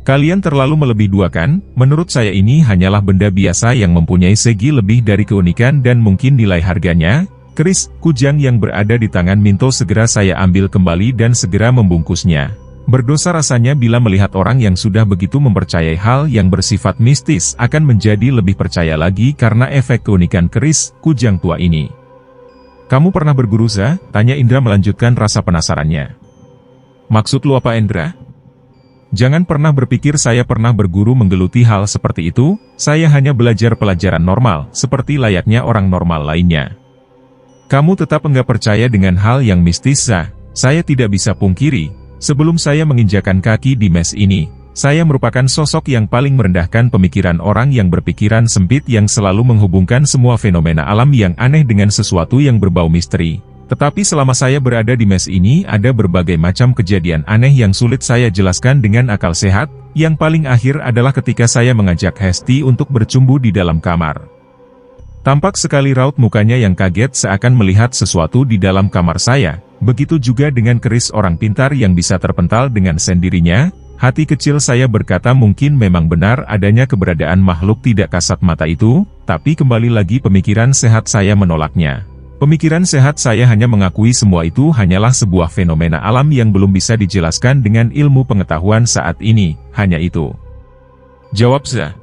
Kalian terlalu melebih-duakan, menurut saya ini hanyalah benda biasa yang mempunyai segi lebih dari keunikan dan mungkin nilai harganya. Keris kujang yang berada di tangan Minto segera saya ambil kembali dan segera membungkusnya. Berdosa rasanya bila melihat orang yang sudah begitu mempercayai hal yang bersifat mistis akan menjadi lebih percaya lagi karena efek keunikan keris kujang tua ini. Kamu pernah berguru, Za? Tanya Indra melanjutkan rasa penasarannya. Maksud lu apa, Indra? Jangan pernah berpikir saya pernah berguru menggeluti hal seperti itu, saya hanya belajar pelajaran normal, seperti layaknya orang normal lainnya. Kamu tetap enggak percaya dengan hal yang mistis, Za? Saya tidak bisa pungkiri, sebelum saya menginjakan kaki di mes ini, saya merupakan sosok yang paling merendahkan pemikiran orang yang berpikiran sempit yang selalu menghubungkan semua fenomena alam yang aneh dengan sesuatu yang berbau misteri. Tetapi selama saya berada di mes ini ada berbagai macam kejadian aneh yang sulit saya jelaskan dengan akal sehat, yang paling akhir adalah ketika saya mengajak Hesti untuk bercumbu di dalam kamar. Tampak sekali raut mukanya yang kaget seakan melihat sesuatu di dalam kamar saya, begitu juga dengan keris orang pintar yang bisa terpental dengan sendirinya. Hati kecil saya berkata mungkin memang benar adanya keberadaan makhluk tidak kasat mata itu, tapi kembali lagi pemikiran sehat saya menolaknya. Pemikiran sehat saya hanya mengakui semua itu hanyalah sebuah fenomena alam yang belum bisa dijelaskan dengan ilmu pengetahuan saat ini, hanya itu. Jawab, Za.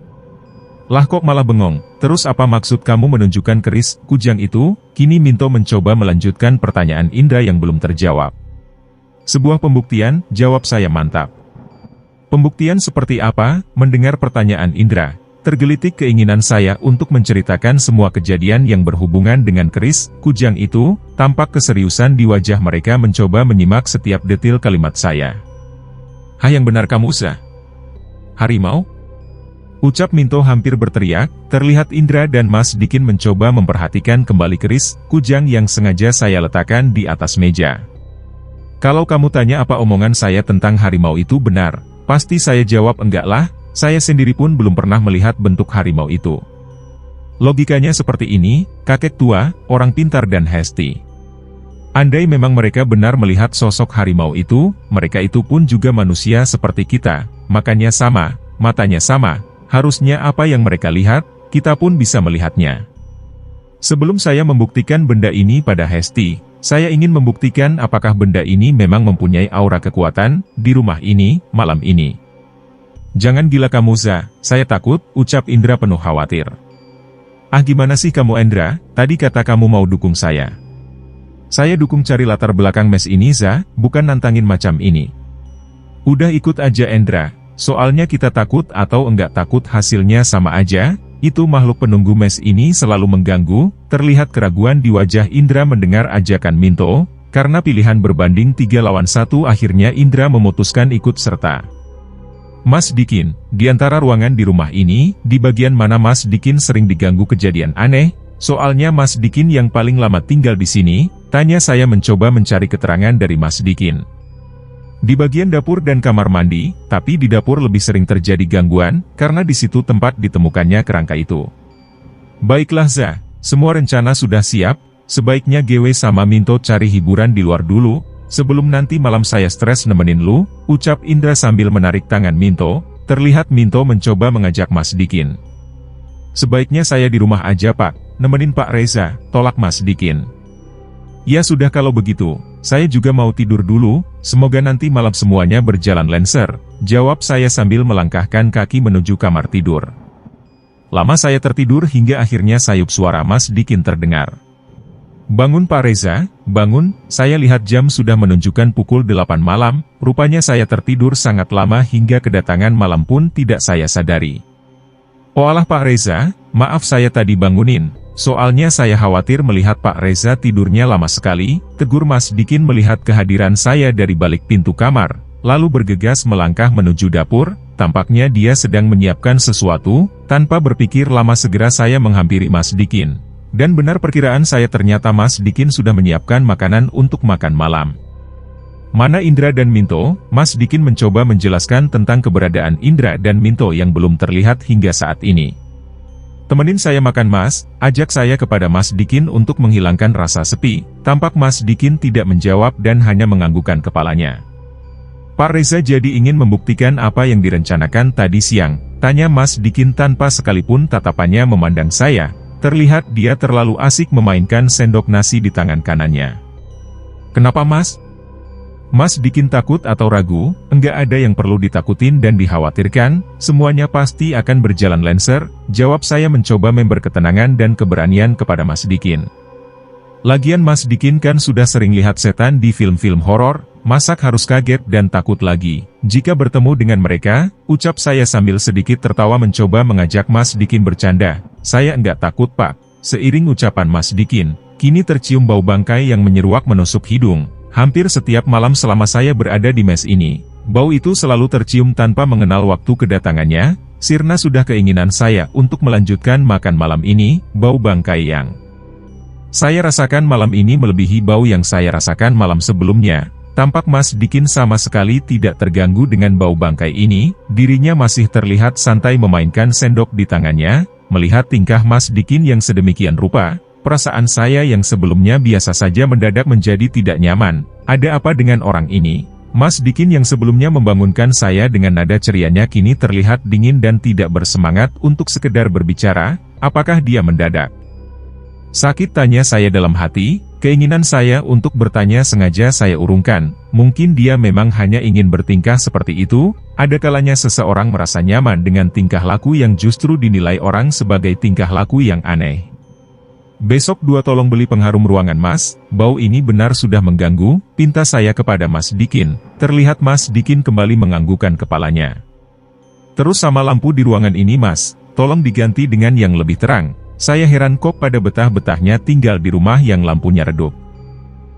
Lah kok malah bengong, terus apa maksud kamu menunjukkan keris kujang itu? Kini Minto mencoba melanjutkan pertanyaan Indra yang belum terjawab. Sebuah pembuktian, jawab saya mantap. Pembuktian seperti apa? Mendengar pertanyaan Indra, tergelitik keinginan saya untuk menceritakan semua kejadian yang berhubungan dengan keris kujang itu. Tampak keseriusan di wajah mereka mencoba menyimak setiap detil kalimat saya. "Hah, yang benar kamu, Za? Harimau?" ucap Minto hampir berteriak. Terlihat Indra dan Mas Dikin mencoba memperhatikan kembali keris kujang yang sengaja saya letakkan di atas meja. "Kalau kamu tanya apa omongan saya tentang harimau itu benar, pasti saya jawab enggak lah. Saya sendiri pun belum pernah melihat bentuk harimau itu." Logikanya seperti ini, kakek tua, orang pintar dan Hesti. Andai memang mereka benar melihat sosok harimau itu, mereka itu pun juga manusia seperti kita, makanya sama, matanya sama, harusnya apa yang mereka lihat, kita pun bisa melihatnya. Sebelum saya membuktikan benda ini pada Hesti, saya ingin membuktikan apakah benda ini memang mempunyai aura kekuatan di rumah ini, malam ini. "Jangan gila kamu, Za, saya takut," ucap Indra penuh khawatir. "Ah, gimana sih kamu, Indra? Tadi kata kamu mau dukung saya." "Saya dukung cari latar belakang mes ini, Za, bukan nantangin macam ini." "Udah ikut aja, Indra, soalnya kita takut atau enggak takut hasilnya sama aja, itu makhluk penunggu mes ini selalu mengganggu." Terlihat keraguan di wajah Indra mendengar ajakan Minto, karena pilihan berbanding 3 lawan 1 akhirnya Indra memutuskan ikut serta. "Mas Dikin, di antara ruangan di rumah ini, di bagian mana Mas Dikin sering diganggu kejadian aneh? Soalnya Mas Dikin yang paling lama tinggal di sini?" tanya saya mencoba mencari keterangan dari Mas Dikin. "Di bagian dapur dan kamar mandi, tapi di dapur lebih sering terjadi gangguan, karena di situ tempat ditemukannya kerangka itu." "Baiklah, Za, semua rencana sudah siap, sebaiknya GW sama Minto cari hiburan di luar dulu. Sebelum nanti malam saya stres nemenin lu," ucap Indra sambil menarik tangan Minto. Terlihat Minto mencoba mengajak Mas Dikin. "Sebaiknya saya di rumah aja, Pak, nemenin Pak Reza," tolak Mas Dikin. "Ya sudah kalau begitu, saya juga mau tidur dulu, semoga nanti malam semuanya berjalan lancar," jawab saya sambil melangkahkan kaki menuju kamar tidur. Lama saya tertidur hingga akhirnya sayup suara Mas Dikin terdengar. "Bangun Pak Reza, bangun," saya lihat jam sudah menunjukkan pukul 8 malam, rupanya saya tertidur sangat lama hingga kedatangan malam pun tidak saya sadari. "Oalah Pak Reza, maaf saya tadi bangunin, soalnya saya khawatir melihat Pak Reza tidurnya lama sekali," tegur Mas Dikin melihat kehadiran saya dari balik pintu kamar, lalu bergegas melangkah menuju dapur. Tampaknya dia sedang menyiapkan sesuatu. Tanpa berpikir lama segera saya menghampiri Mas Dikin. Dan benar perkiraan saya, ternyata Mas Dikin sudah menyiapkan makanan untuk makan malam. "Mana Indra dan Minto?" Mas Dikin mencoba menjelaskan tentang keberadaan Indra dan Minto yang belum terlihat hingga saat ini. "Temenin saya makan, Mas," ajak saya kepada Mas Dikin untuk menghilangkan rasa sepi. Tampak Mas Dikin tidak menjawab dan hanya menganggukkan kepalanya. Pak Reza jadi ingin membuktikan apa yang direncanakan tadi siang, tanya Mas Dikin tanpa sekalipun tatapannya memandang saya. Terlihat dia terlalu asik memainkan sendok nasi di tangan kanannya. Kenapa Mas? Mas Dikin takut atau ragu? Enggak ada yang perlu ditakutin dan dikhawatirkan, semuanya pasti akan berjalan lancar, jawab saya mencoba memberi ketenangan dan keberanian kepada Mas Dikin. Lagian Mas Dikin kan sudah sering lihat setan di film-film horor, masak harus kaget dan takut lagi. Jika bertemu dengan mereka, ucap saya sambil sedikit tertawa mencoba mengajak Mas Dikin bercanda. Saya enggak takut Pak. Seiring ucapan Mas Dikin, kini tercium bau bangkai yang menyeruak menusuk hidung. Hampir setiap malam selama saya berada di mes ini, bau itu selalu tercium tanpa mengenal waktu kedatangannya. Sirna sudah keinginan saya untuk melanjutkan makan malam ini, bau bangkai yang saya rasakan malam ini melebihi bau yang saya rasakan malam sebelumnya. Tampak Mas Dikin sama sekali tidak terganggu dengan bau bangkai ini, dirinya masih terlihat santai memainkan sendok di tangannya. Melihat tingkah Mas Dikin yang sedemikian rupa, perasaan saya yang sebelumnya biasa saja mendadak menjadi tidak nyaman. Ada apa dengan orang ini? Mas Dikin yang sebelumnya membangunkan saya dengan nada cerianya kini terlihat dingin dan tidak bersemangat untuk sekedar berbicara. Apakah dia mendadak sakit, tanya saya dalam hati. Keinginan saya untuk bertanya sengaja saya urungkan. Mungkin dia memang hanya ingin bertingkah seperti itu. Ada kalanya seseorang merasa nyaman dengan tingkah laku yang justru dinilai orang sebagai tingkah laku yang aneh. Besok 2 tolong beli pengharum ruangan Mas, bau ini benar sudah mengganggu, pinta saya kepada Mas Dikin. Terlihat Mas Dikin kembali menganggukkan kepalanya. Terus sama lampu di ruangan ini Mas, tolong diganti dengan yang lebih terang. Saya heran kok pada betah-betahnya tinggal di rumah yang lampunya redup.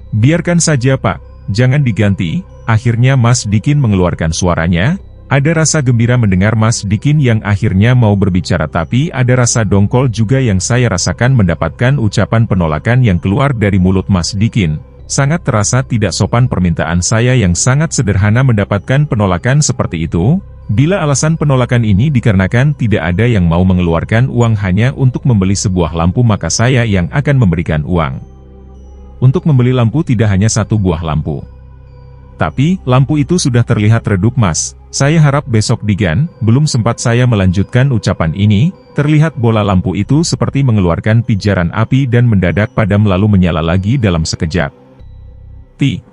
Biarkan saja Pak, jangan diganti. Akhirnya Mas Dikin mengeluarkan suaranya. Ada rasa gembira mendengar Mas Dikin yang akhirnya mau berbicara, tapi ada rasa dongkol juga yang saya rasakan mendapatkan ucapan penolakan yang keluar dari mulut Mas Dikin. Sangat terasa tidak sopan permintaan saya yang sangat sederhana mendapatkan penolakan seperti itu. Bila alasan penolakan ini dikarenakan tidak ada yang mau mengeluarkan uang hanya untuk membeli sebuah lampu, maka saya yang akan memberikan uang. Untuk membeli lampu tidak hanya 1 buah lampu. Tapi, lampu itu sudah terlihat redup Mas. Saya harap besok digan. Belum sempat saya melanjutkan ucapan ini, terlihat bola lampu itu seperti mengeluarkan pijaran api dan mendadak padam lalu menyala lagi dalam sekejap.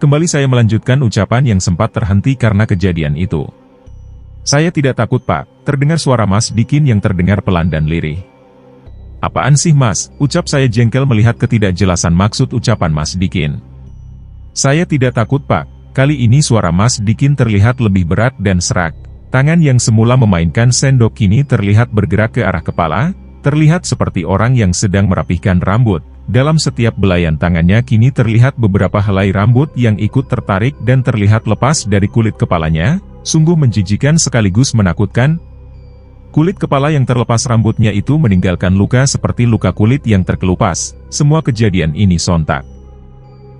Kembali saya melanjutkan ucapan yang sempat terhenti karena kejadian itu. Saya tidak takut Pak, terdengar suara Mas Dikin yang terdengar pelan dan lirih. Apaan sih Mas, ucap saya jengkel melihat ketidakjelasan maksud ucapan Mas Dikin. Saya tidak takut Pak. Kali ini suara Mas Dikin terlihat lebih berat dan serak. Tangan yang semula memainkan sendok kini terlihat bergerak ke arah kepala, terlihat seperti orang yang sedang merapihkan rambut. Dalam setiap belayan tangannya kini terlihat beberapa helai rambut yang ikut tertarik dan terlihat lepas dari kulit kepalanya. Sungguh menjijikan sekaligus menakutkan. Kulit kepala yang terlepas rambutnya itu meninggalkan luka seperti luka kulit yang terkelupas. Semua kejadian ini sontak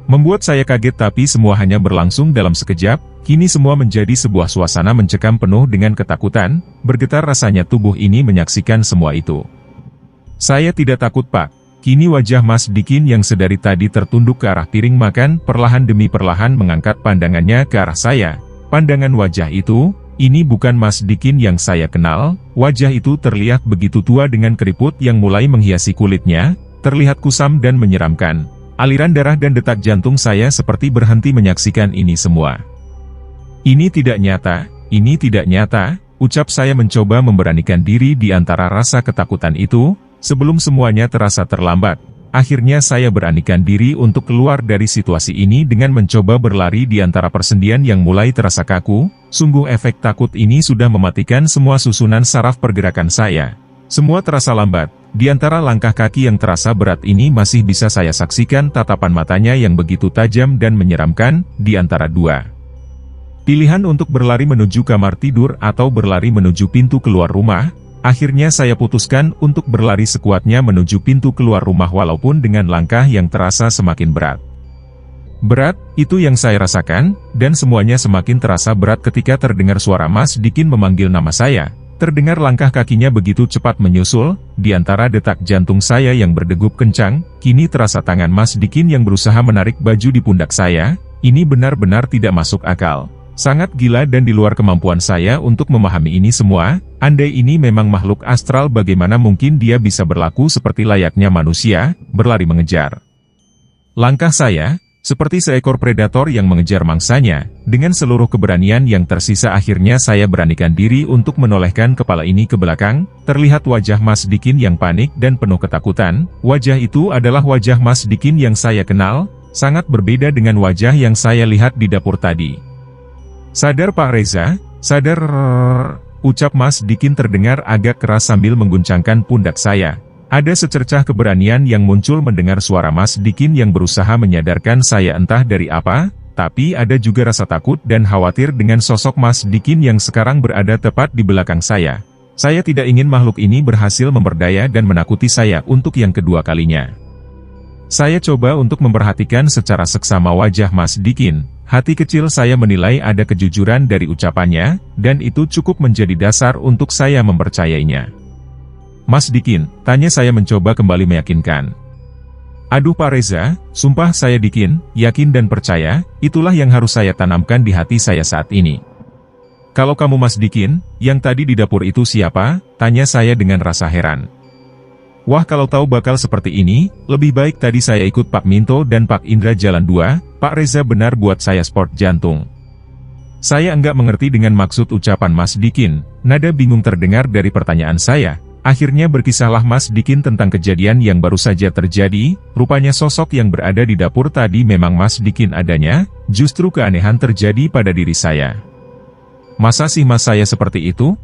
membuat saya kaget, tapi semua hanya berlangsung dalam sekejap. Kini semua menjadi sebuah suasana mencekam penuh dengan ketakutan. Bergetar rasanya tubuh ini menyaksikan semua itu. Saya tidak takut Pak. Kini wajah Mas Dikin yang sedari tadi tertunduk ke arah piring makan perlahan demi perlahan mengangkat pandangannya ke arah saya. Pandangan wajah itu, ini bukan Mas Dikin yang saya kenal. Wajah itu terlihat begitu tua dengan keriput yang mulai menghiasi kulitnya, terlihat kusam dan menyeramkan. Aliran darah dan detak jantung saya seperti berhenti menyaksikan ini semua. Ini tidak nyata, ucap saya mencoba memberanikan diri di antara rasa ketakutan itu, sebelum semuanya terasa terlambat. Akhirnya saya beranikan diri untuk keluar dari situasi ini dengan mencoba berlari di antara persendian yang mulai terasa kaku. Sungguh efek takut ini sudah mematikan semua susunan saraf pergerakan saya. Semua terasa lambat. Di antara langkah kaki yang terasa berat ini masih bisa saya saksikan tatapan matanya yang begitu tajam dan menyeramkan, di antara 2 pilihan untuk berlari menuju kamar tidur atau berlari menuju pintu keluar rumah. Akhirnya saya putuskan untuk berlari sekuatnya menuju pintu keluar rumah walaupun dengan langkah yang terasa semakin berat. Berat, itu yang saya rasakan, dan semuanya semakin terasa berat ketika terdengar suara Mas Dikin memanggil nama saya. Terdengar langkah kakinya begitu cepat menyusul, di antara detak jantung saya yang berdegup kencang, kini terasa tangan Mas Dikin yang berusaha menarik baju di pundak saya. Ini benar-benar tidak masuk akal. Sangat gila dan di luar kemampuan saya untuk memahami ini semua. Andai ini memang makhluk astral, bagaimana mungkin dia bisa berlaku seperti layaknya manusia, berlari mengejar. Langkah saya, seperti seekor predator yang mengejar mangsanya. Dengan seluruh keberanian yang tersisa akhirnya saya beranikan diri untuk menolehkan kepala ini ke belakang. Terlihat wajah Mas Dikin yang panik dan penuh ketakutan. Wajah itu adalah wajah Mas Dikin yang saya kenal, sangat berbeda dengan wajah yang saya lihat di dapur tadi. "Sadar Pak Reza, sadar," ucap Mas Dikin terdengar agak keras sambil mengguncangkan pundak saya. Ada secercah keberanian yang muncul mendengar suara Mas Dikin yang berusaha menyadarkan saya entah dari apa, tapi ada juga rasa takut dan khawatir dengan sosok Mas Dikin yang sekarang berada tepat di belakang saya. Saya tidak ingin makhluk ini berhasil memperdaya dan menakuti saya untuk yang kedua kalinya. Saya coba untuk memperhatikan secara seksama wajah Mas Dikin. Hati kecil saya menilai ada kejujuran dari ucapannya, dan itu cukup menjadi dasar untuk saya mempercayainya. "Mas Dikin," tanya saya mencoba kembali meyakinkan. "Aduh Pak Reza, sumpah saya Dikin, yakin dan percaya, itulah yang harus saya tanamkan di hati saya saat ini." "Kalau kamu Mas Dikin, yang tadi di dapur itu siapa?" tanya saya dengan rasa heran. Wah, kalau tahu bakal seperti ini, lebih baik tadi saya ikut Pak Minto dan Pak Indra jalan 2, Pak Reza benar buat saya sport jantung. Saya enggak mengerti dengan maksud ucapan Mas Dikin, nada bingung terdengar dari pertanyaan saya. Akhirnya berkisahlah Mas Dikin tentang kejadian yang baru saja terjadi. Rupanya sosok yang berada di dapur tadi memang Mas Dikin adanya, justru keanehan terjadi pada diri saya. "Masa sih Mas saya seperti itu?"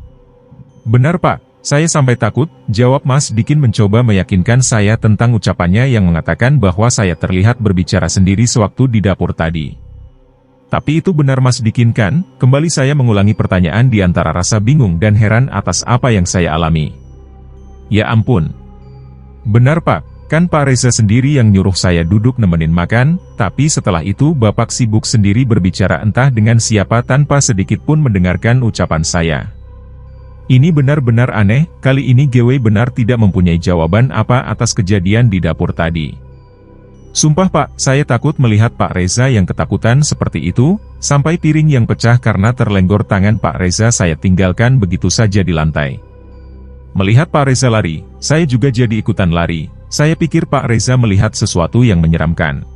"Benar Pak. Saya sampai takut," jawab Mas Dikin mencoba meyakinkan saya tentang ucapannya yang mengatakan bahwa saya terlihat berbicara sendiri sewaktu di dapur tadi. "Tapi itu benar Mas Dikin kan?" Kembali saya mengulangi pertanyaan di antara rasa bingung dan heran atas apa yang saya alami. "Ya ampun. Benar Pak, kan Pak Reza sendiri yang nyuruh saya duduk nemenin makan, tapi setelah itu Bapak sibuk sendiri berbicara entah dengan siapa tanpa sedikit pun mendengarkan ucapan saya. Ini benar-benar aneh, kali ini GW benar tidak mempunyai jawaban apa atas kejadian di dapur tadi. Sumpah Pak, saya takut melihat Pak Reza yang ketakutan seperti itu, sampai piring yang pecah karena terlenggor tangan Pak Reza saya tinggalkan begitu saja di lantai. Melihat Pak Reza lari, saya juga jadi ikutan lari. Saya pikir Pak Reza melihat sesuatu yang menyeramkan.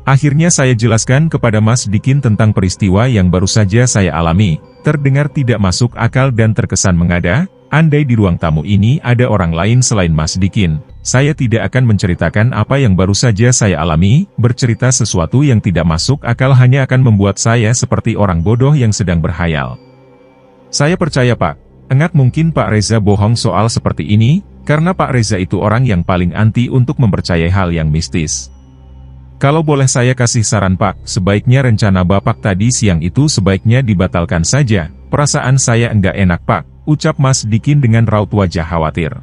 Akhirnya saya jelaskan kepada Mas Dikin tentang peristiwa yang baru saja saya alami. Terdengar tidak masuk akal dan terkesan mengada. Andai di ruang tamu ini ada orang lain selain Mas Dikin, saya tidak akan menceritakan apa yang baru saja saya alami. Bercerita sesuatu yang tidak masuk akal hanya akan membuat saya seperti orang bodoh yang sedang berhayal. Saya percaya Pak, enggak mungkin Pak Reza bohong soal seperti ini, karena Pak Reza itu orang yang paling anti untuk mempercayai hal yang mistis. Kalau boleh saya kasih saran Pak, sebaiknya rencana Bapak tadi siang itu sebaiknya dibatalkan saja. Perasaan saya enggak enak Pak, ucap Mas Dikin dengan raut wajah khawatir.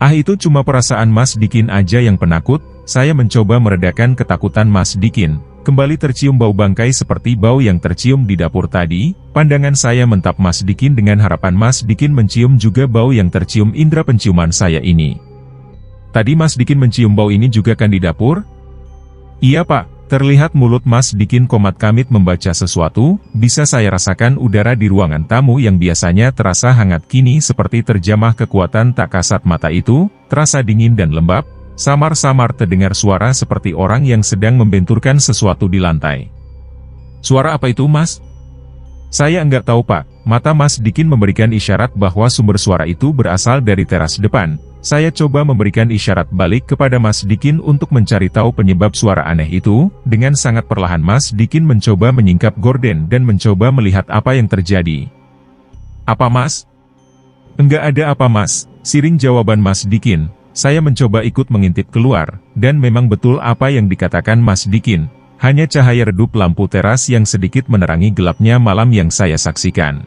Ah, itu cuma perasaan Mas Dikin aja yang penakut. Saya mencoba meredakan ketakutan Mas Dikin. Kembali tercium bau bangkai seperti bau yang tercium di dapur tadi. Pandangan saya mentap Mas Dikin dengan harapan Mas Dikin mencium juga bau yang tercium indera penciuman saya ini. Tadi Mas Dikin mencium bau ini juga kan di dapur? Iya Pak, terlihat mulut Mas Dikin komat kamit membaca sesuatu. Bisa saya rasakan udara di ruangan tamu yang biasanya terasa hangat kini seperti terjamah kekuatan tak kasat mata itu, terasa dingin dan lembab. Samar-samar terdengar suara seperti orang yang sedang membenturkan sesuatu di lantai. Suara apa itu Mas? Saya enggak tahu Pak. Mata Mas Dikin memberikan isyarat bahwa sumber suara itu berasal dari teras depan. Saya coba memberikan isyarat balik kepada Mas Dikin untuk mencari tahu penyebab suara aneh itu. Dengan sangat perlahan Mas Dikin mencoba menyingkap gorden dan mencoba melihat apa yang terjadi. Apa Mas? Enggak ada apa Mas, siring jawaban Mas Dikin. Saya mencoba ikut mengintip keluar, dan memang betul apa yang dikatakan Mas Dikin. Hanya cahaya redup lampu teras yang sedikit menerangi gelapnya malam yang saya saksikan.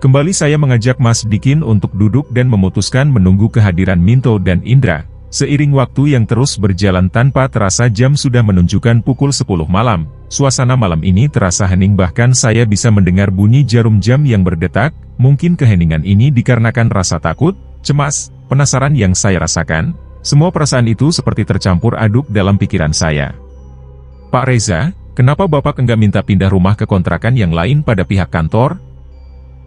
Kembali saya mengajak Mas Dikin untuk duduk dan memutuskan menunggu kehadiran Minto dan Indra. Seiring waktu yang terus berjalan tanpa terasa jam sudah menunjukkan pukul 10 malam. Suasana malam ini terasa hening bahkan saya bisa mendengar bunyi jarum jam yang berdetak. Mungkin keheningan ini dikarenakan rasa takut, cemas, penasaran yang saya rasakan. Semua perasaan itu seperti tercampur aduk dalam pikiran saya. Pak Reza, kenapa Bapak enggak minta pindah rumah ke kontrakan yang lain pada pihak kantor?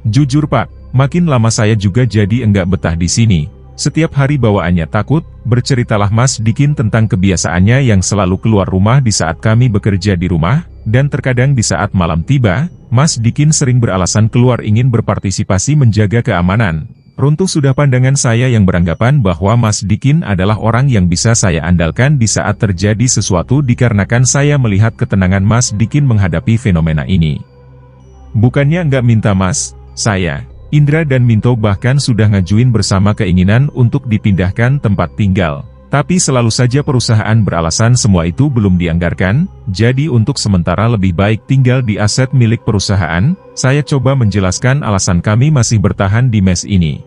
Jujur Pak, makin lama saya juga jadi enggak betah di sini. Setiap hari bawaannya takut, berceritalah Mas Dikin tentang kebiasaannya yang selalu keluar rumah di saat kami bekerja di rumah, dan terkadang di saat malam tiba, Mas Dikin sering beralasan keluar ingin berpartisipasi menjaga keamanan. Runtuh sudah pandangan saya yang beranggapan bahwa Mas Dikin adalah orang yang bisa saya andalkan di saat terjadi sesuatu dikarenakan saya melihat ketenangan Mas Dikin menghadapi fenomena ini. Bukannya enggak minta Mas, saya, Indra dan Minto bahkan sudah ngajuin bersama keinginan untuk dipindahkan tempat tinggal. Tapi selalu saja perusahaan beralasan semua itu belum dianggarkan, jadi untuk sementara lebih baik tinggal di aset milik perusahaan. Saya coba menjelaskan alasan kami masih bertahan di mes ini.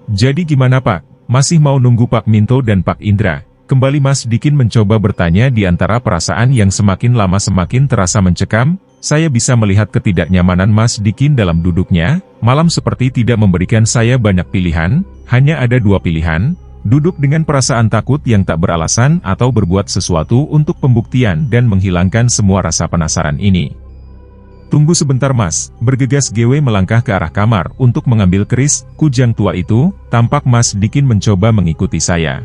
Jadi gimana Pak? Masih mau nunggu Pak Minto dan Pak Indra? Kembali Mas Dikin mencoba bertanya di antara perasaan yang semakin lama semakin terasa mencekam. Saya bisa melihat ketidaknyamanan Mas Dikin dalam duduknya. Malam seperti tidak memberikan saya banyak pilihan, hanya ada dua pilihan. Duduk dengan perasaan takut yang tak beralasan atau berbuat sesuatu untuk pembuktian dan menghilangkan semua rasa penasaran ini. Tunggu sebentar Mas, bergegas GW melangkah ke arah kamar untuk mengambil keris kujang tua itu. Tampak Mas Dikin mencoba mengikuti saya.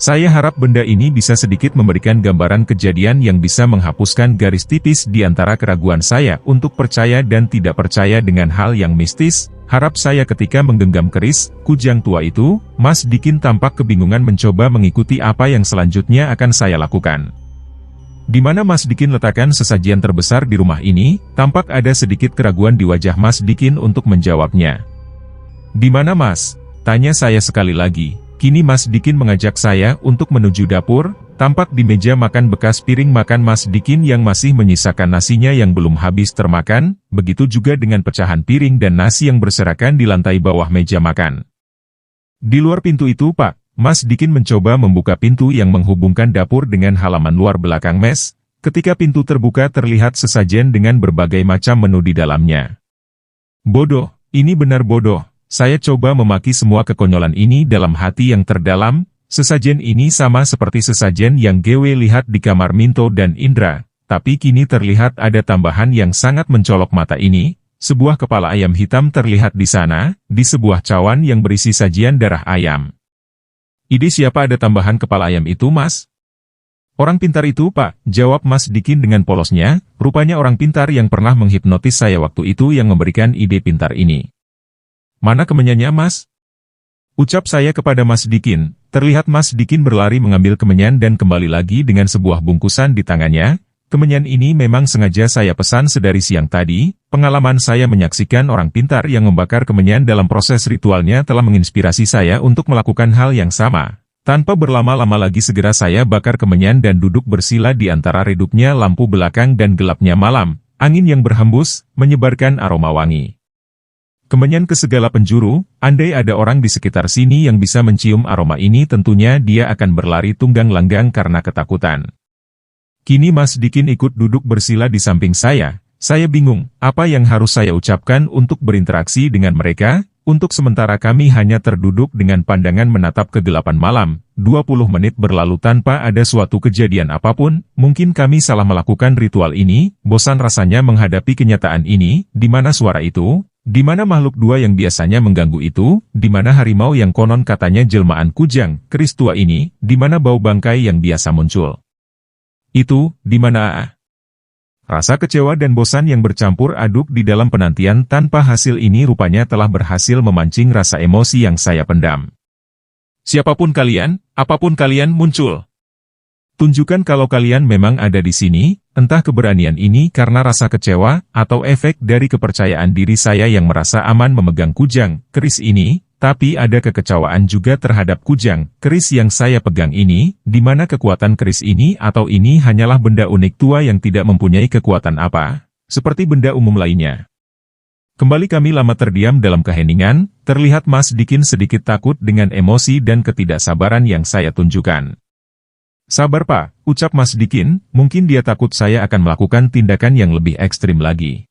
Saya harap benda ini bisa sedikit memberikan gambaran kejadian yang bisa menghapuskan garis tipis di antara keraguan saya untuk percaya dan tidak percaya dengan hal yang mistis. Harap saya ketika menggenggam keris kujang tua itu, Mas Dikin tampak kebingungan mencoba mengikuti apa yang selanjutnya akan saya lakukan. Di mana Mas Dikin letakkan sesajian terbesar di rumah ini, tampak ada sedikit keraguan di wajah Mas Dikin untuk menjawabnya. Di mana Mas? Tanya saya sekali lagi. Kini Mas Dikin mengajak saya untuk menuju dapur. Tampak di meja makan bekas piring makan Mas Dikin yang masih menyisakan nasinya yang belum habis termakan, begitu juga dengan pecahan piring dan nasi yang berserakan di lantai bawah meja makan. Di luar pintu itu Pak, Mas Dikin mencoba membuka pintu yang menghubungkan dapur dengan halaman luar belakang mes. Ketika pintu terbuka terlihat sesajen dengan berbagai macam menu di dalamnya. Bodoh, ini benar bodoh. Saya coba memaki semua kekonyolan ini dalam hati yang terdalam. Sesajen ini sama seperti sesajen yang GW lihat di kamar Minto dan Indra, tapi kini terlihat ada tambahan yang sangat mencolok mata ini. Sebuah kepala ayam hitam terlihat di sana, di sebuah cawan yang berisi sajian darah ayam. Ide siapa ada tambahan kepala ayam itu Mas? Orang pintar itu Pak, jawab Mas Dikin dengan polosnya. Rupanya orang pintar yang pernah menghipnotis saya waktu itu yang memberikan ide pintar ini. Mana kemenyannya Mas? Ucap saya kepada Mas Dikin. Terlihat Mas Dikin berlari mengambil kemenyan dan kembali lagi dengan sebuah bungkusan di tangannya. Kemenyan ini memang sengaja saya pesan sedari siang tadi. Pengalaman saya menyaksikan orang pintar yang membakar kemenyan dalam proses ritualnya telah menginspirasi saya untuk melakukan hal yang sama. Tanpa berlama-lama lagi segera saya bakar kemenyan dan duduk bersila di antara redupnya lampu belakang dan gelapnya malam. Angin yang berhembus, menyebarkan aroma wangi. Kemenyan ke segala penjuru, andai ada orang di sekitar sini yang bisa mencium aroma ini tentunya dia akan berlari tunggang langgang karena ketakutan. Kini Mas Dikin ikut duduk bersila di samping saya bingung, apa yang harus saya ucapkan untuk berinteraksi dengan mereka. Untuk sementara kami hanya terduduk dengan pandangan menatap kegelapan malam. 20 menit berlalu tanpa ada suatu kejadian apapun. Mungkin kami salah melakukan ritual ini. Bosan rasanya menghadapi kenyataan ini. Di mana suara itu? Di mana makhluk dua yang biasanya mengganggu itu? Di mana harimau yang konon katanya jelmaan kujang keris tua ini? Di mana bau bangkai yang biasa muncul? Itu, di mana? Rasa kecewa dan bosan yang bercampur aduk di dalam penantian tanpa hasil ini rupanya telah berhasil memancing rasa emosi yang saya pendam. Siapapun kalian, apapun kalian muncul. Tunjukkan kalau kalian memang ada di sini, entah keberanian ini karena rasa kecewa, atau efek dari kepercayaan diri saya yang merasa aman memegang kujang keris ini, tapi ada kekecewaan juga terhadap kujang keris yang saya pegang ini, di mana kekuatan keris ini atau ini hanyalah benda unik tua yang tidak mempunyai kekuatan apa, seperti benda umum lainnya. Kembali kami lama terdiam dalam keheningan, terlihat Mas Dikin sedikit takut dengan emosi dan ketidaksabaran yang saya tunjukkan. Sabar Pak, ucap Mas Dikin, mungkin dia takut saya akan melakukan tindakan yang lebih ekstrim lagi.